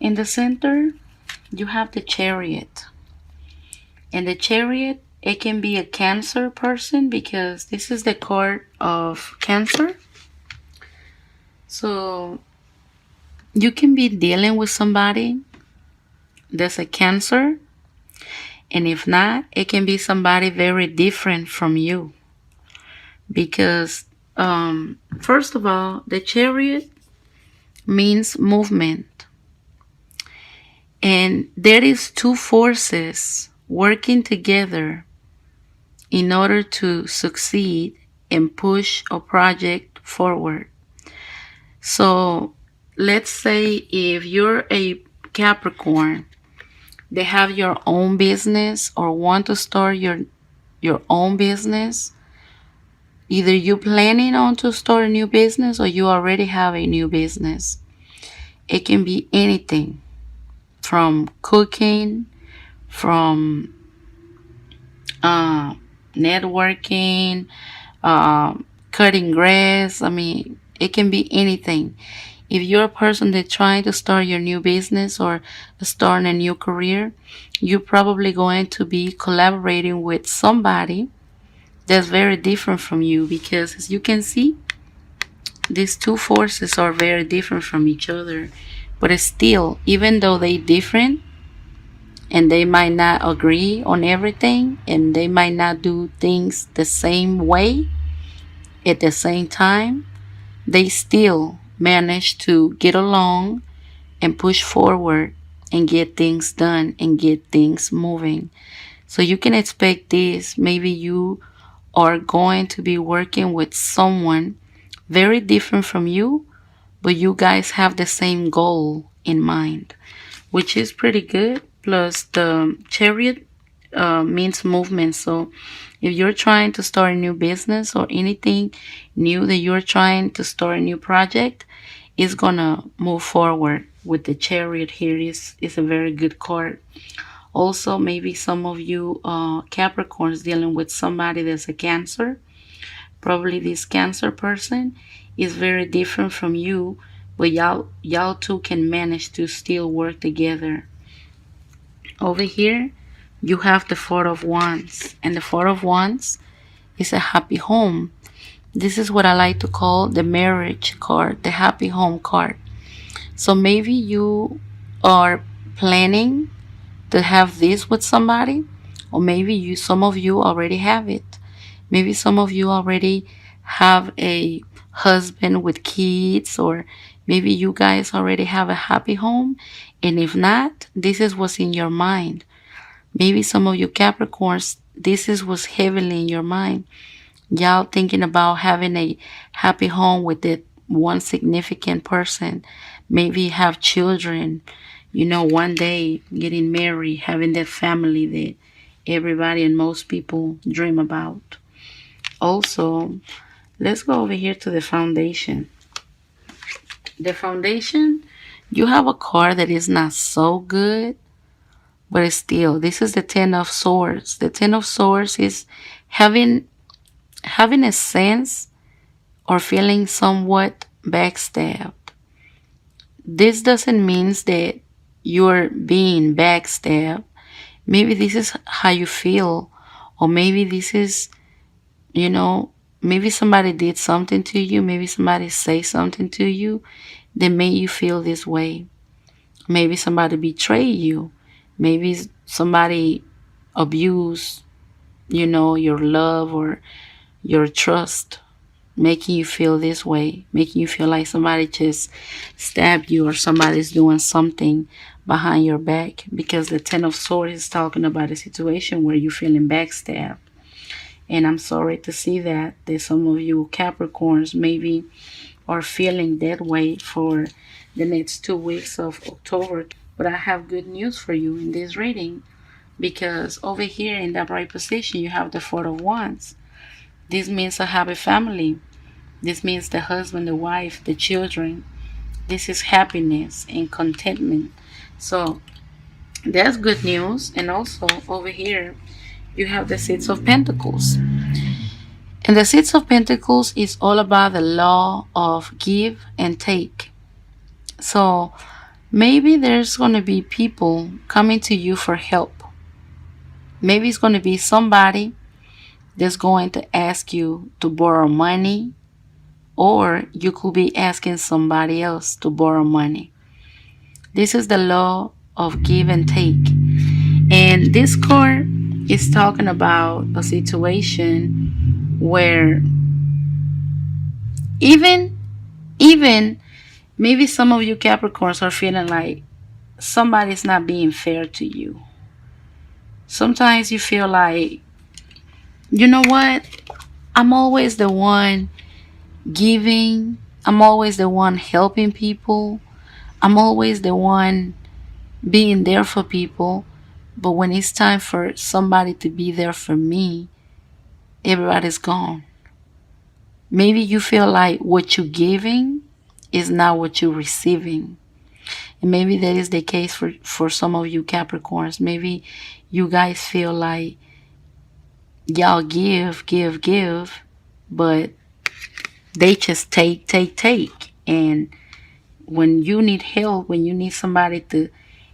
In the center, you have the Chariot. And the Chariot, it can be a Cancer person because this is the card of Cancer. So you can be dealing with somebody that's a Cancer. And if not, it can be somebody very different from you. Because, first of all, the Chariot means movement. And there is two forces working together in order to succeed and push a project forward. So let's say if you're a Capricorn, they have your own business or want to start your own business. Either you planning on to start a new business or you already have a new business. It can be anything from cooking, from networking, cutting grass. I mean, it can be anything. If you're a person that's trying to start your new business or start a new career, you're probably going to be collaborating with somebody that's very different from you because, as you can see, these two forces are very different from each other. But still, even though they're different, and they might not agree on everything and they might not do things the same way at the same time, they still manage to get along and push forward and get things done and get things moving. So you can expect this. Maybe you are going to be working with someone very different from you, but you guys have the same goal in mind, which is pretty good. Plus, the Chariot means movement. So, if you're trying to start a new business or anything new that you're trying to start a new project, it's gonna move forward with the Chariot here. Is a very good card. Also, maybe some of you Capricorns dealing with somebody that's a Cancer. Probably this Cancer person is very different from you, but y'all two can manage to still work together. Over here, you have the Four of Wands, and the Four of Wands is a happy home. This is what I like to call the marriage card, the happy home card. So maybe you are planning to have this with somebody, or maybe some of you already have it. Maybe some of you already have a husband with kids, or maybe you guys already have a happy home. And if not, this is what's in your mind. Maybe some of you Capricorns, this is what's heavily in your mind. Y'all thinking about having a happy home with that one significant person. Maybe have children, one day getting married, having that family that everybody and most people dream about. Also, let's go over here to the foundation. The foundation, you have a card that is not so good, but it's still, this is the Ten of Swords. The Ten of Swords is having a sense or feeling somewhat backstabbed. This doesn't mean that you're being backstabbed. Maybe this is how you feel, or maybe this is, maybe somebody did something to you, maybe somebody say something to you that made you feel this way. Maybe somebody betrayed you. Maybe somebody abused, your love or your trust, making you feel this way, making you feel like somebody just stabbed you or somebody's doing something behind your back, because the Ten of Swords is talking about a situation where you're feeling backstabbed. And I'm sorry to see that some of you Capricorns maybe are feeling that way for the next 2 weeks of October. But I have good news for you in this reading, because over here in the right position, you have the Four of Wands. This means a happy family. This means the husband, the wife, the children. This is happiness and contentment. So that's good news. And also over here, you have the Six of Pentacles. And the Six of Pentacles is all about the law of give and take. So Maybe there's going to be people coming to you for help. Maybe it's going to be somebody that's going to ask you to borrow money, or you could be asking somebody else to borrow money. This is the law of give and take. And this card is talking about a situation where even even maybe some of you Capricorns are feeling like somebody's not being fair to you. Sometimes you feel like, you know what? I'm always the one giving. I'm always the one helping people. I'm always the one being there for people. But when it's time for somebody to be there for me, everybody's gone. Maybe you feel like what you're giving is not what you're receiving. And maybe that is the case for some of you Capricorns. Maybe you guys feel like y'all give, but they just take. And when you need help, when you need somebody to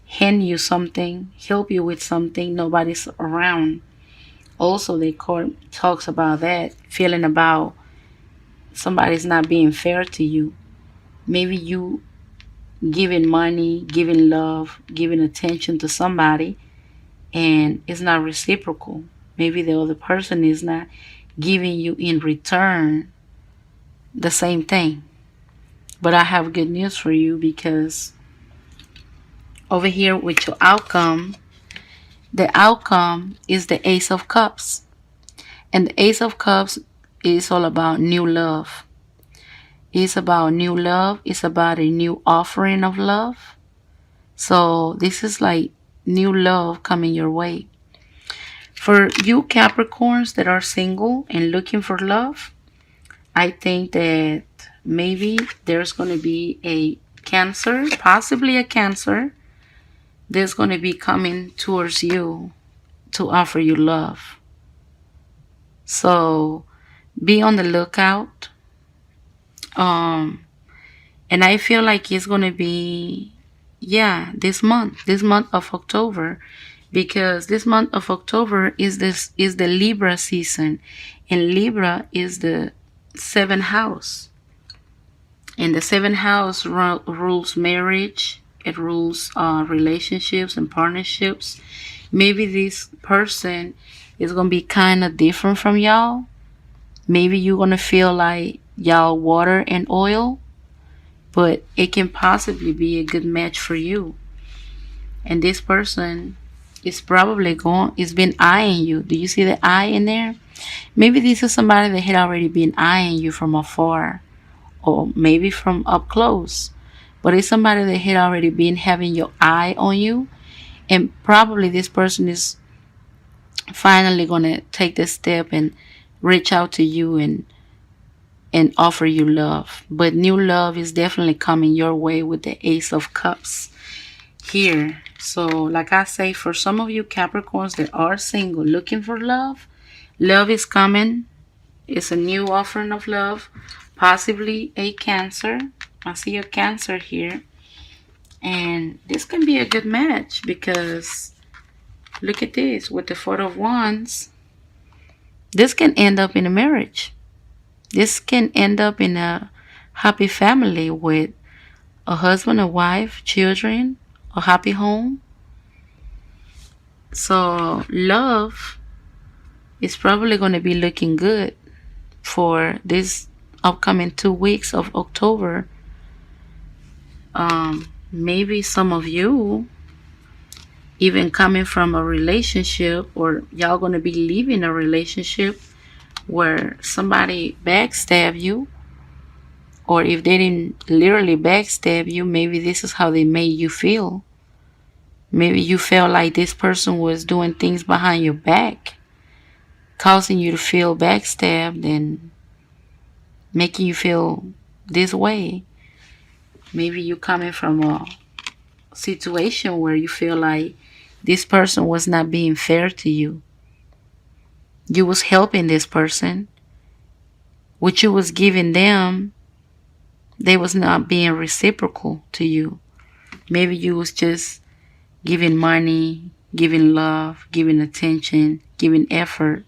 hand you something, help you with something, nobody's around. Also, the court talks about that, feeling about somebody's not being fair to you. Maybe you giving money, giving love, giving attention to somebody, and it's not reciprocal. Maybe the other person is not giving you in return the same thing. But I have good news for you, because over here with your outcome, the outcome is the Ace of Cups. And the Ace of Cups is all about new love. It's about new love. It's about a new offering of love. So this is like new love coming your way. For you Capricorns that are single and looking for love, I think that maybe there's going to be a Cancer, possibly a Cancer, that's going to be coming towards you to offer you love. So be on the lookout. And I feel like it's going to be, this month of October, because this month of October is the Libra season, and Libra is the seventh house. And the seventh house rules marriage. It rules relationships and partnerships. Maybe this person is going to be kind of different from y'all. Maybe you're going to feel like y'all water and oil, but it can possibly be a good match for you. And this person is probably it's been eyeing you. Do you see the eye in there? Maybe this is somebody that had already been eyeing you from afar, or maybe from up close. But it's somebody that had already been having your eye on you. And probably this person is finally going to take this step and reach out to you and offer you love. But new love is definitely coming your way with the Ace of Cups here. So like I say, for some of you Capricorns that are single looking for love, love is coming. It's a new offering of love. Possibly a Cancer. I see a Cancer here. And this can be a good match, because look at this. With the Four of Wands, this can end up in a marriage. This can end up in a happy family with a husband, a wife, children, a happy home. So love is probably going to be looking good for this upcoming 2 weeks of October. Maybe some of you even coming from a relationship, or y'all going to be leaving a relationship where somebody backstab you. Or if they didn't literally backstab you, maybe this is how they made you feel. Maybe you felt like this person was doing things behind your back, causing you to feel backstabbed and making you feel this way. Maybe you coming from a situation where you feel like this person was not being fair to you. You was helping this person. What you was giving them, they was not being reciprocal to you. Maybe you was just giving money, giving love, giving attention, giving effort,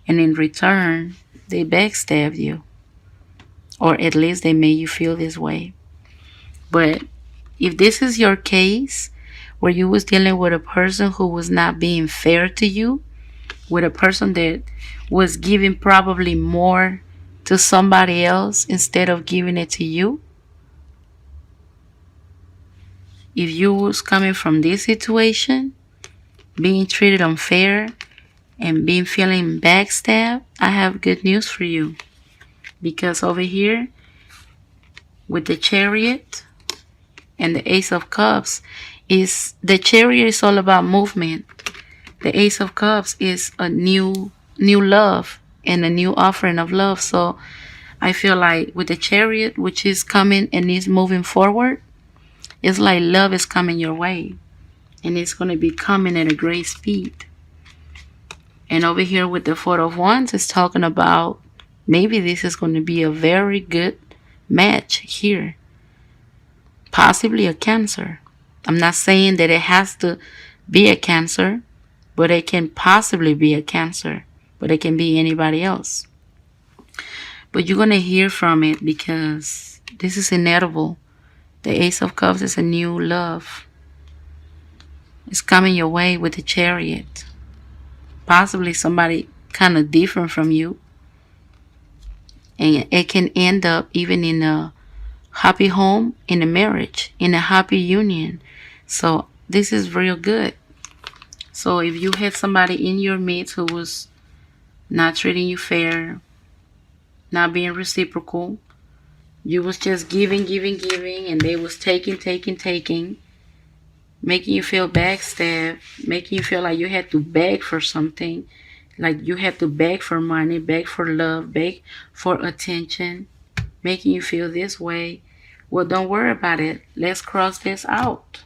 and in return, they backstabbed you, or at least they made you feel this way. But if this is your case, where you was dealing with a person who was not being fair to you, with a person that was giving probably more to somebody else instead of giving it to you, if you was coming from this situation, being treated unfair and being feeling backstabbed, I have good news for you. Because over here with the Chariot and the Ace of Cups, is the Chariot is all about movement. The Ace of Cups is a new love and a new offering of love. So I feel like with the Chariot, which is coming and is moving forward, it's like love is coming your way, and it's going to be coming at a great speed. And over here with the Four of Wands, it's talking about maybe this is going to be a very good match here. Possibly a Cancer. I'm not saying that it has to be a Cancer, but it can possibly be a Cancer. But it can be anybody else. But you're going to hear from it because this is inevitable. The Ace of Cups is a new love. It's coming your way with the Chariot. Possibly somebody kind of different from you. And it can end up even in a happy home, in a marriage, in a happy union. So this is real good. So if you had somebody in your midst who was not treating you fair, not being reciprocal, you was just giving, and they was taking, making you feel backstabbed, making you feel like you had to beg for something, like you had to beg for money, beg for love, beg for attention, making you feel this way. Well, don't worry about it. Let's cross this out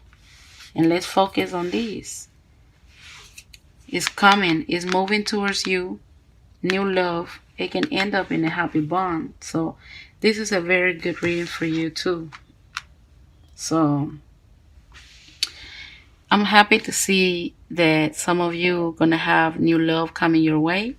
and let's focus on this. It's coming. It's moving towards you. New love. It can end up in a happy bond. So this is a very good reading for you too. So I'm happy to see that some of you are going to have new love coming your way.